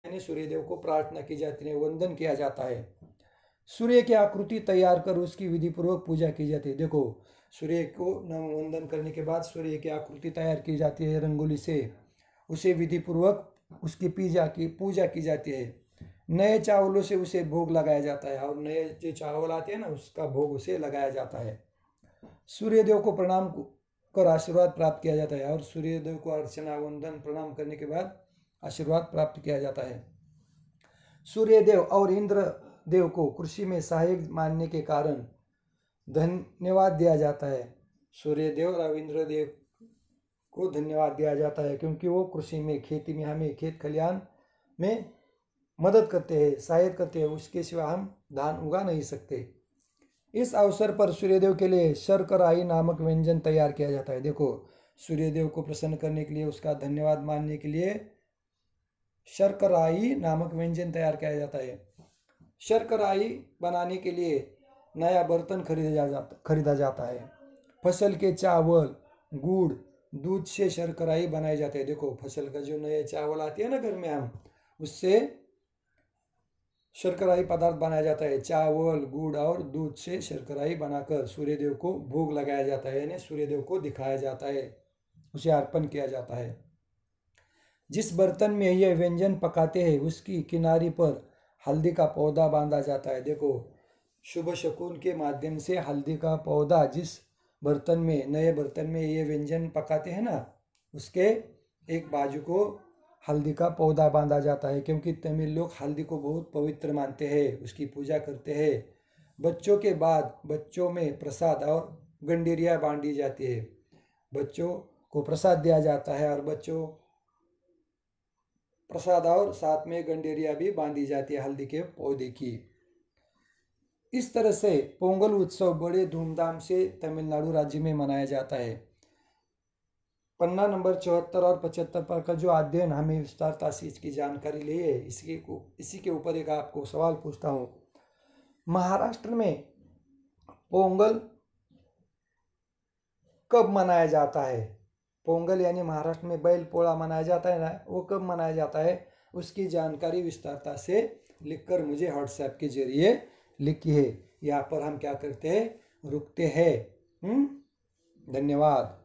यानी सूर्यदेव को प्रार्थना की जाती है, वंदन किया जाता है। सूर्य की आकृति तैयार कर उसकी विधि पूर्वक पूजा की जाती है। देखो, सूर्य को वंदन करने के बाद सूर्य की आकृति तैयार की जाती है रंगोली से, उसे विधि पूर्वक उसकी पूजा की जाती है। नए चावलों से उसे भोग लगाया जाता है, और नए जो चावल आते हैं ना, उसका भोग उसे लगाया जाता है। सूर्यदेव को प्रणाम कर आशीर्वाद प्राप्त किया जाता है, और सूर्यदेव को अर्चना वंदन प्रणाम करने के बाद आशीर्वाद प्राप्त किया जाता है। सूर्यदेव और इंद्र देव को कृषि में सहायक मानने के कारण धन्यवाद दिया जाता है। सूर्यदेव और इंद्र देव को धन्यवाद दिया जाता है, क्योंकि वो कृषि में, खेती में, हमें खेत खलिहान में मदद करते हैं, सहायता करते हैं। उसके सिवा हम धान उगा नहीं सकते। इस अवसर पर सूर्यदेव के लिए शर्कराई नामक व्यंजन तैयार किया जाता है। देखो, सूर्यदेव को प्रसन्न करने के लिए, उसका धन्यवाद मानने के लिए शर्कराई नामक व्यंजन तैयार किया जाता है। शर्कराई बनाने के लिए नया बर्तन खरीदा जाता है। फसल के चावल, गुड़, दूध से शर्कराई बनाए जाते हैं। देखो, फसल का जो नए चावल आते हैं ना घर में, हम उससे शर्कराई पदार्थ बनाया जाता है। चावल, गुड़ और दूध से शर्कराई बनाकर सूर्यदेव को भोग लगाया जाता है, यानी सूर्यदेव को दिखाया जाता है, उसे अर्पण किया जाता है। जिस बर्तन में यह व्यंजन पकाते हैं उसकी किनारी पर हल्दी का पौधा बांधा जाता है। देखो, शुभ शकुन के माध्यम से हल्दी का पौधा जिस बर्तन में, नए बर्तन में ये व्यंजन पकाते हैं ना, उसके एक बाजू को हल्दी का पौधा बांधा जाता है, क्योंकि तमिल लोग हल्दी को बहुत पवित्र मानते हैं, उसकी पूजा करते हैं। बच्चों के बाद बच्चों में प्रसाद और गंडेरिया बांटी जाती है। बच्चों को प्रसाद दिया जाता है, और बच्चों प्रसाद और साथ में गंडेरिया भी बांधी जाती है हल्दी के पौधे की। इस तरह से पोंगल उत्सव बड़े धूमधाम से तमिलनाडु राज्य में मनाया जाता है। पन्ना नंबर 74 और 75 पर का जो अध्ययन हमें विस्तारता से इसकी जानकारी ली है, इसी के ऊपर एक आपको सवाल पूछता हूँ। महाराष्ट्र में पोंगल कब मनाया जाता है? पोंगल यानी महाराष्ट्र में बैल पोड़ा मनाया जाता है ना, वो कब मनाया जाता है, उसकी जानकारी विस्तारता से लिखकर मुझे व्हाट्सएप के जरिए लिखी है। यहाँ पर हम क्या करते हैं, रुकते हैं। धन्यवाद।